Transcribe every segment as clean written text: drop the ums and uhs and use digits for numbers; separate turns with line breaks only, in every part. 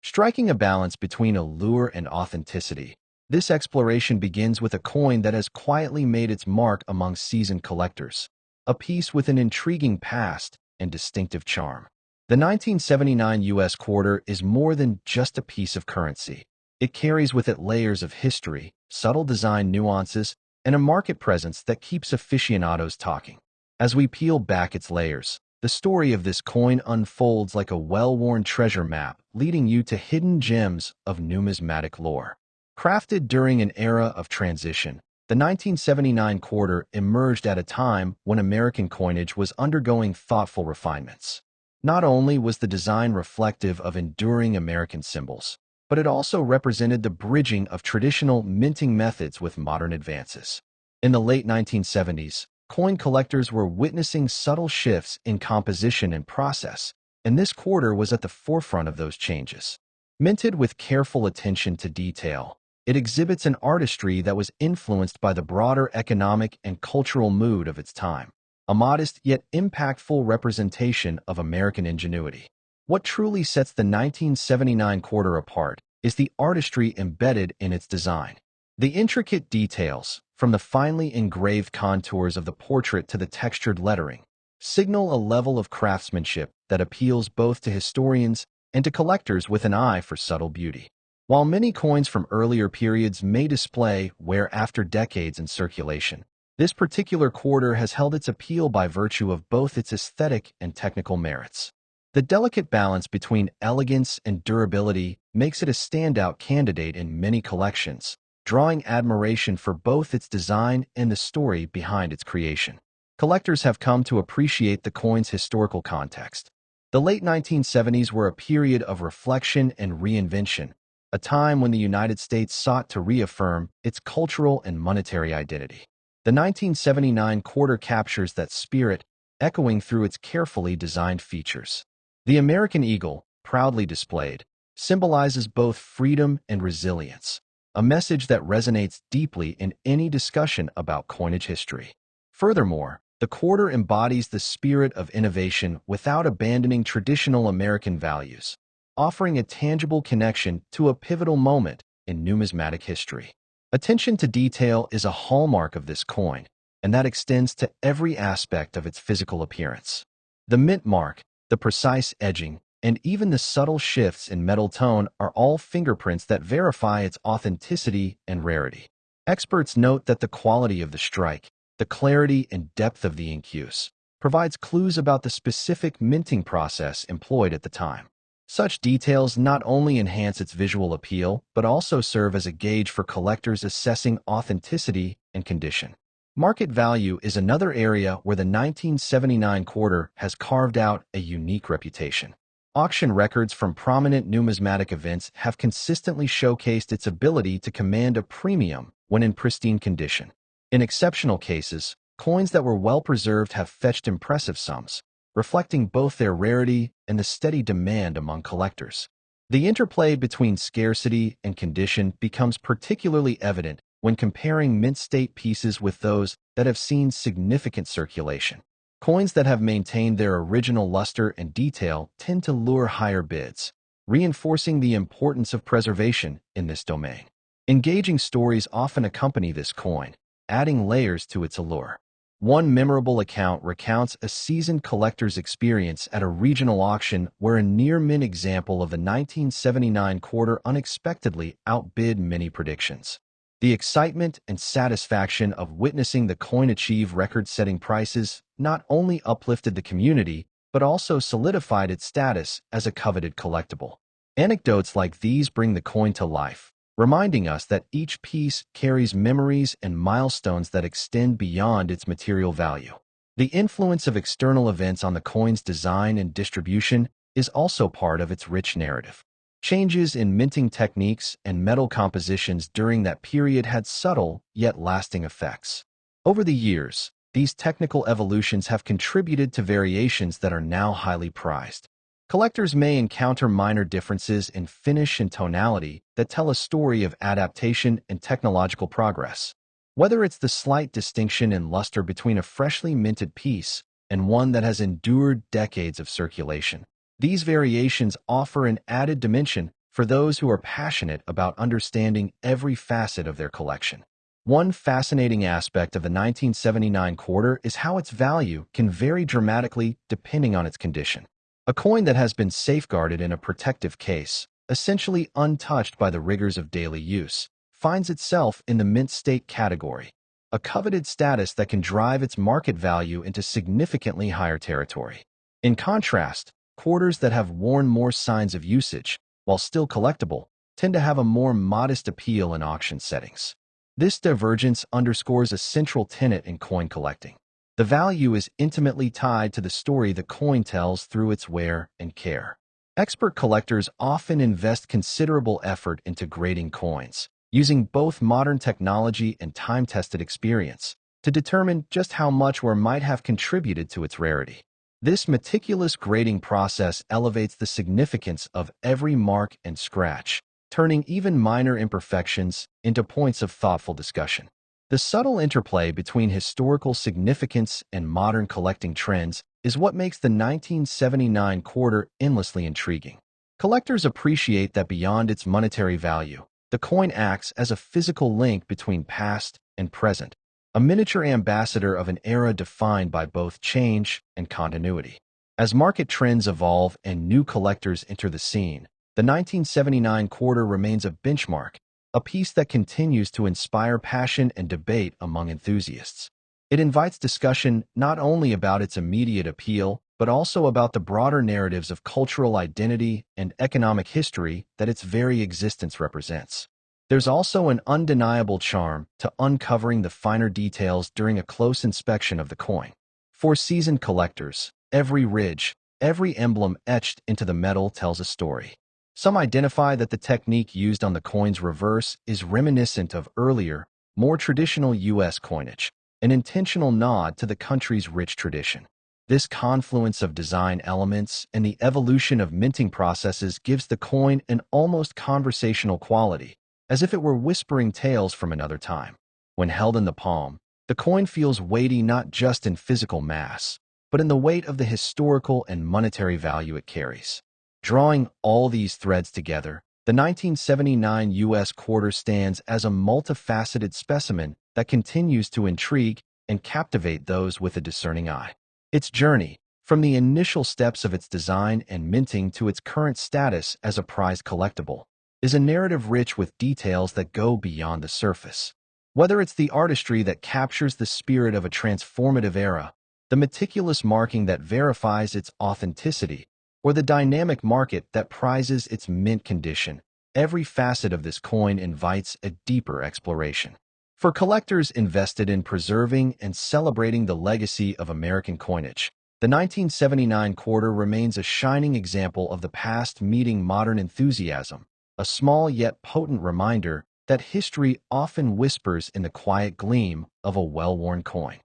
Striking a balance between allure and authenticity. This exploration begins with a coin that has quietly made its mark among seasoned collectors, a piece with an intriguing past and distinctive charm. The 1979 U.S. quarter is more than just a piece of currency. It carries with it layers of history, subtle design nuances, and a market presence that keeps aficionados talking. As we peel back its layers, the story of this coin unfolds like a well-worn treasure map, leading you to hidden gems of numismatic lore. Crafted during an era of transition, the 1979 quarter emerged at a time when American coinage was undergoing thoughtful refinements. Not only was the design reflective of enduring American symbols, but it also represented the bridging of traditional minting methods with modern advances. In the late 1970s, coin collectors were witnessing subtle shifts in composition and process, and this quarter was at the forefront of those changes. Minted with careful attention to detail, it exhibits an artistry that was influenced by the broader economic and cultural mood of its time, a modest yet impactful representation of American ingenuity. What truly sets the 1979 quarter apart is the artistry embedded in its design. The intricate details, from the finely engraved contours of the portrait to the textured lettering, signal a level of craftsmanship that appeals both to historians and to collectors with an eye for subtle beauty. While many coins from earlier periods may display wear after decades in circulation, this particular quarter has held its appeal by virtue of both its aesthetic and technical merits. The delicate balance between elegance and durability makes it a standout candidate in many collections, drawing admiration for both its design and the story behind its creation. Collectors have come to appreciate the coin's historical context. The late 1970s were a period of reflection and reinvention, a time when the United States sought to reaffirm its cultural and monetary identity. The 1979 quarter captures that spirit, echoing through its carefully designed features. The American eagle, proudly displayed, symbolizes both freedom and resilience, a message that resonates deeply in any discussion about coinage history. Furthermore, the quarter embodies the spirit of innovation without abandoning traditional American values, offering a tangible connection to a pivotal moment in numismatic history. Attention to detail is a hallmark of this coin, and that extends to every aspect of its physical appearance. The mint mark, the precise edging, and even the subtle shifts in metal tone are all fingerprints that verify its authenticity and rarity. Experts note that the quality of the strike, the clarity and depth of the ink use, provides clues about the specific minting process employed at the time. Such details not only enhance its visual appeal, but also serve as a gauge for collectors assessing authenticity and condition. Market value is another area where the 1979 quarter has carved out a unique reputation. Auction records from prominent numismatic events have consistently showcased its ability to command a premium when in pristine condition. In exceptional cases, coins that were well preserved have fetched impressive sums, reflecting both their rarity and the steady demand among collectors. The interplay between scarcity and condition becomes particularly evident when comparing mint state pieces with those that have seen significant circulation. Coins that have maintained their original luster and detail tend to lure higher bids, reinforcing the importance of preservation in this domain. Engaging stories often accompany this coin, adding layers to its allure. One memorable account recounts a seasoned collector's experience at a regional auction where a near-mint example of the 1979 quarter unexpectedly outbid many predictions. The excitement and satisfaction of witnessing the coin achieve record-setting prices not only uplifted the community, but also solidified its status as a coveted collectible. Anecdotes like these bring the coin to life, reminding us that each piece carries memories and milestones that extend beyond its material value. The influence of external events on the coin's design and distribution is also part of its rich narrative. Changes in minting techniques and metal compositions during that period had subtle yet lasting effects. Over the years, these technical evolutions have contributed to variations that are now highly prized. Collectors may encounter minor differences in finish and tonality that tell a story of adaptation and technological progress. Whether it's the slight distinction in luster between a freshly minted piece and one that has endured decades of circulation, these variations offer an added dimension for those who are passionate about understanding every facet of their collection. One fascinating aspect of the 1979 quarter is how its value can vary dramatically depending on its condition. A coin that has been safeguarded in a protective case, essentially untouched by the rigors of daily use, finds itself in the mint state category, a coveted status that can drive its market value into significantly higher territory. In contrast, quarters that have worn more signs of usage, while still collectible, tend to have a more modest appeal in auction settings. This divergence underscores a central tenet in coin collecting. The value is intimately tied to the story the coin tells through its wear and care. Expert collectors often invest considerable effort into grading coins, using both modern technology and time-tested experience to determine just how much wear might have contributed to its rarity. This meticulous grading process elevates the significance of every mark and scratch, turning even minor imperfections into points of thoughtful discussion. The subtle interplay between historical significance and modern collecting trends is what makes the 1979 quarter endlessly intriguing. Collectors appreciate that beyond its monetary value, the coin acts as a physical link between past and present, a miniature ambassador of an era defined by both change and continuity. As market trends evolve and new collectors enter the scene, the 1979 quarter remains a benchmark, a piece that continues to inspire passion and debate among enthusiasts. It invites discussion not only about its immediate appeal, but also about the broader narratives of cultural identity and economic history that its very existence represents. There's also an undeniable charm to uncovering the finer details during a close inspection of the coin. For seasoned collectors, every ridge, every emblem etched into the metal tells a story. Some identify that the technique used on the coin's reverse is reminiscent of earlier, more traditional U.S. coinage, an intentional nod to the country's rich tradition. This confluence of design elements and the evolution of minting processes gives the coin an almost conversational quality, as if it were whispering tales from another time. When held in the palm, the coin feels weighty not just in physical mass, but in the weight of the historical and monetary value it carries. Drawing all these threads together, the 1979 U.S. quarter stands as a multifaceted specimen that continues to intrigue and captivate those with a discerning eye. Its journey, from the initial steps of its design and minting to its current status as a prized collectible, is a narrative rich with details that go beyond the surface. Whether it's the artistry that captures the spirit of a transformative era, the meticulous marking that verifies its authenticity, or the dynamic market that prizes its mint condition, every facet of this coin invites a deeper exploration. For collectors invested in preserving and celebrating the legacy of American coinage, the 1979 quarter remains a shining example of the past meeting modern enthusiasm, a small yet potent reminder that history often whispers in the quiet gleam of a well-worn coin.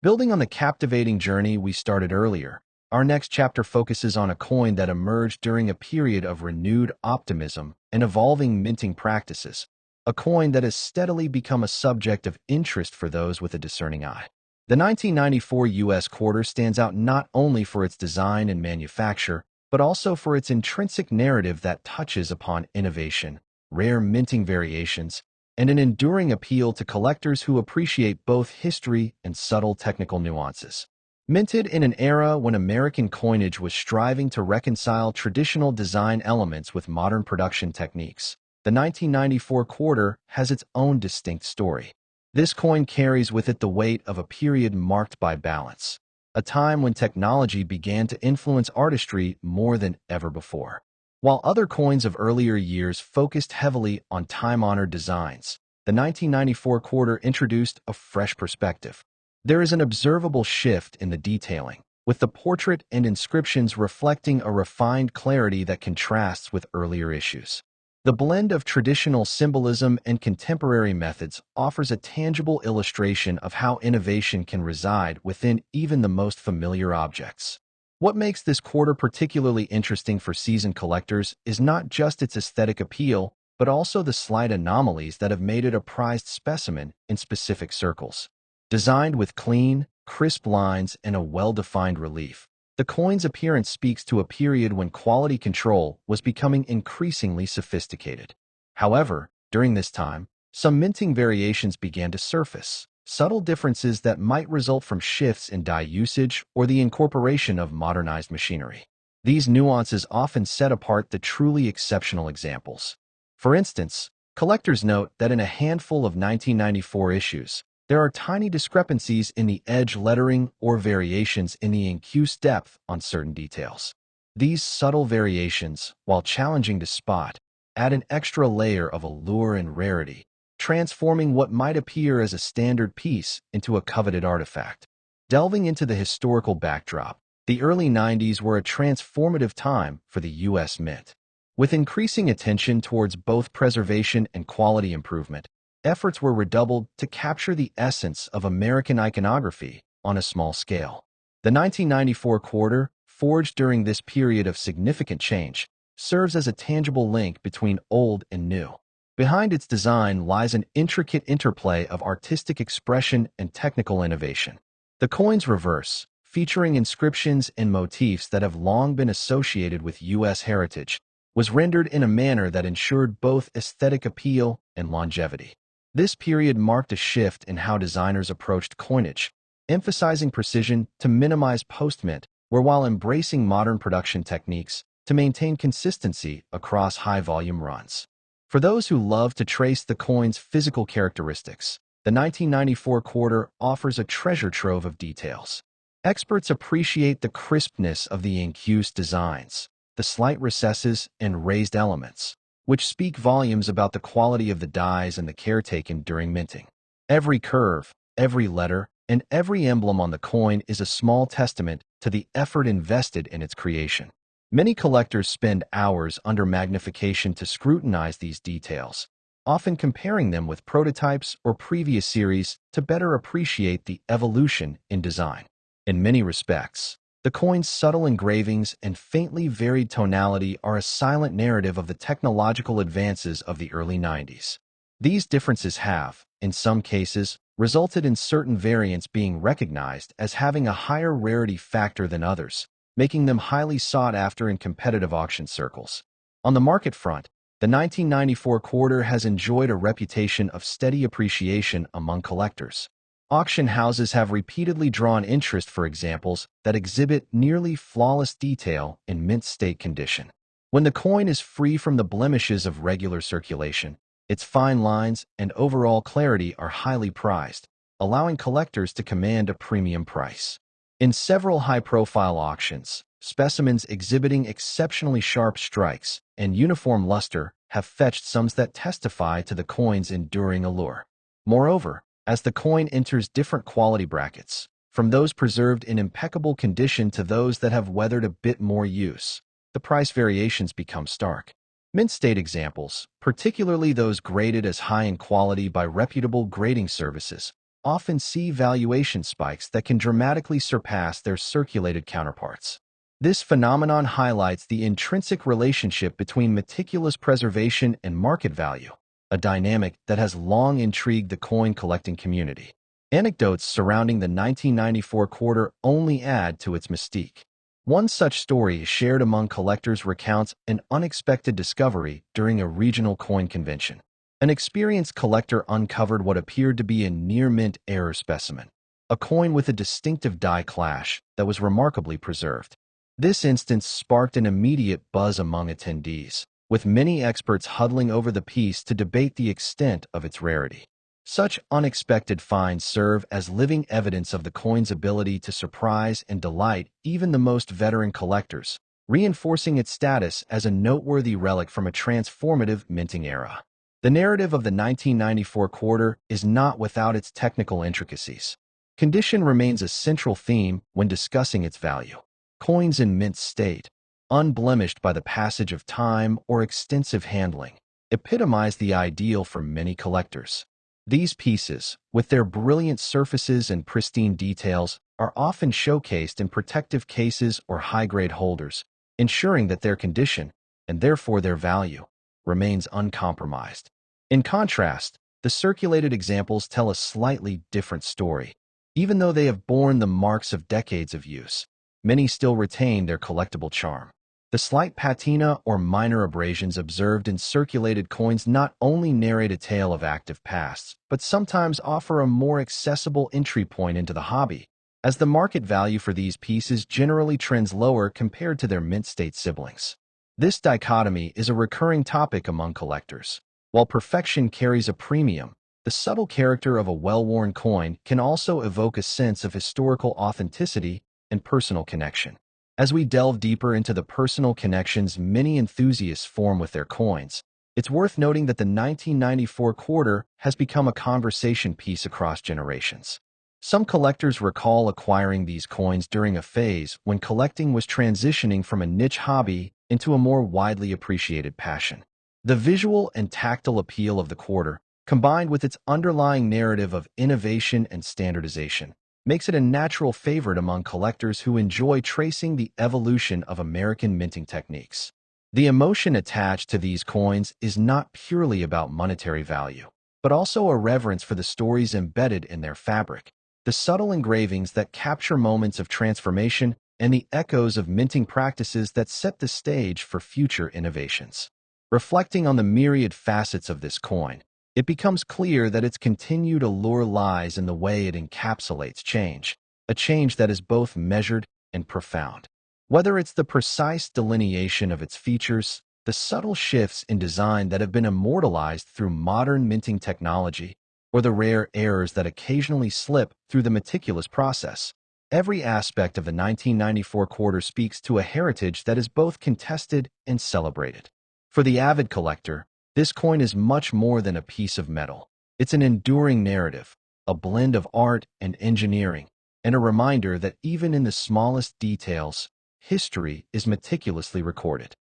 Building on the captivating journey we started earlier, our next chapter focuses on a coin that emerged during a period of renewed optimism and evolving minting practices, a coin that has steadily become a subject of interest for those with a discerning eye. The 1994 U.S. quarter stands out not only for its design and manufacture, but also for its intrinsic narrative that touches upon innovation, rare minting variations, and an enduring appeal to collectors who appreciate both history and subtle technical nuances. Minted in an era when American coinage was striving to reconcile traditional design elements with modern production techniques, the 1994 quarter has its own distinct story. This coin carries with it the weight of a period marked by balance, a time when technology began to influence artistry more than ever before. While other coins of earlier years focused heavily on time-honored designs, the 1994 quarter introduced a fresh perspective. There is an observable shift in the detailing, with the portrait and inscriptions reflecting a refined clarity that contrasts with earlier issues. The blend of traditional symbolism and contemporary methods offers a tangible illustration of how innovation can reside within even the most familiar objects. What makes this quarter particularly interesting for seasoned collectors is not just its aesthetic appeal, but also the slight anomalies that have made it a prized specimen in specific circles. Designed with clean, crisp lines and a well-defined relief, The coin's appearance speaks to a period when quality control was becoming increasingly sophisticated. However, during this time, some minting variations began to surface, subtle differences that might result from shifts in die usage or the incorporation of modernized machinery. These nuances often set apart the truly exceptional examples. For instance, collectors note that in a handful of 1994 issues, there are tiny discrepancies in the edge lettering or variations in the incuse depth on certain details. These subtle variations, while challenging to spot, add an extra layer of allure and rarity, transforming what might appear as a standard piece into a coveted artifact. Delving into the historical backdrop, the early 90s were a transformative time for the U.S. Mint. With increasing attention towards both preservation and quality improvement, efforts were redoubled to capture the essence of American iconography on a small scale. The 1994 quarter, forged during this period of significant change, serves as a tangible link between old and new. Behind its design lies an intricate interplay of artistic expression and technical innovation. The coin's reverse, featuring inscriptions and motifs that have long been associated with U.S. heritage, was rendered in a manner that ensured both aesthetic appeal and longevity. This period marked a shift in how designers approached coinage, emphasizing precision to minimize post-mint, while embracing modern production techniques to maintain consistency across high-volume runs. For those who love to trace the coin's physical characteristics, the 1994 quarter offers a treasure trove of details. Experts appreciate the crispness of the incuse designs, the slight recesses and raised elements, which speak volumes about the quality of the dies and the care taken during minting. Every curve, every letter, and every emblem on the coin is a small testament to the effort invested in its creation. Many collectors spend hours under magnification to scrutinize these details, often comparing them with prototypes or previous series to better appreciate the evolution in design. In many respects, the coin's subtle engravings and faintly varied tonality are a silent narrative of the technological advances of the early 90s. These differences have, in some cases, resulted in certain variants being recognized as having a higher rarity factor than others, making them highly sought after in competitive auction circles. On the market front, the 1994 quarter has enjoyed a reputation of steady appreciation among collectors. Auction houses have repeatedly drawn interest for examples that exhibit nearly flawless detail in mint state condition. When the coin is free from the blemishes of regular circulation, its fine lines and overall clarity are highly prized, allowing collectors to command a premium price. In several high-profile auctions, specimens exhibiting exceptionally sharp strikes and uniform luster have fetched sums that testify to the coin's enduring allure. Moreover, as the coin enters different quality brackets, from those preserved in impeccable condition to those that have weathered a bit more use, the price variations become stark. Mint state examples, particularly those graded as high in quality by reputable grading services, often see valuation spikes that can dramatically surpass their circulated counterparts. This phenomenon highlights the intrinsic relationship between meticulous preservation and market value, a dynamic that has long intrigued the coin collecting community. Anecdotes surrounding the 1994 quarter only add to its mystique. One such story shared among collectors recounts an unexpected discovery during a regional coin convention. An experienced collector uncovered what appeared to be a near-mint error specimen, a coin with a distinctive die clash that was remarkably preserved. This instance sparked an immediate buzz among attendees, with many experts huddling over the piece to debate the extent of its rarity. Such unexpected finds serve as living evidence of the coin's ability to surprise and delight even the most veteran collectors, reinforcing its status as a noteworthy relic from a transformative minting era. The narrative of the 1994 quarter is not without its technical intricacies. Condition remains a central theme when discussing its value. Coins in mint state, unblemished by the passage of time or extensive handling, epitomize the ideal for many collectors. These pieces, with their brilliant surfaces and pristine details, are often showcased in protective cases or high-grade holders, ensuring that their condition, and therefore their value, remains uncompromised. In contrast, the circulated examples tell a slightly different story. Even though they have borne the marks of decades of use, many still retain their collectible charm. The slight patina or minor abrasions observed in circulated coins not only narrate a tale of active pasts, but sometimes offer a more accessible entry point into the hobby, as the market value for these pieces generally trends lower compared to their mint-state siblings. This dichotomy is a recurring topic among collectors. While perfection carries a premium, the subtle character of a well-worn coin can also evoke a sense of historical authenticity and personal connection. As we delve deeper into the personal connections many enthusiasts form with their coins, it's worth noting that the 1994 quarter has become a conversation piece across generations. Some collectors recall acquiring these coins during a phase when collecting was transitioning from a niche hobby into a more widely appreciated passion. The visual and tactile appeal of the quarter, combined with its underlying narrative of innovation and standardization, makes it a natural favorite among collectors who enjoy tracing the evolution of American minting techniques. The emotion attached to these coins is not purely about monetary value, but also a reverence for the stories embedded in their fabric, the subtle engravings that capture moments of transformation, and the echoes of minting practices that set the stage for future innovations. Reflecting on the myriad facets of this coin, it becomes clear that its continued allure lies in the way it encapsulates change, a change that is both measured and profound. Whether it's the precise delineation of its features, the subtle shifts in design that have been immortalized through modern minting technology, or the rare errors that occasionally slip through the meticulous process, every aspect of the 1994 quarter speaks to a heritage that is both contested and celebrated. For the avid collector, this coin is much more than a piece of metal. It's an enduring narrative, a blend of art and engineering, and a reminder that even in the smallest details, history is meticulously recorded.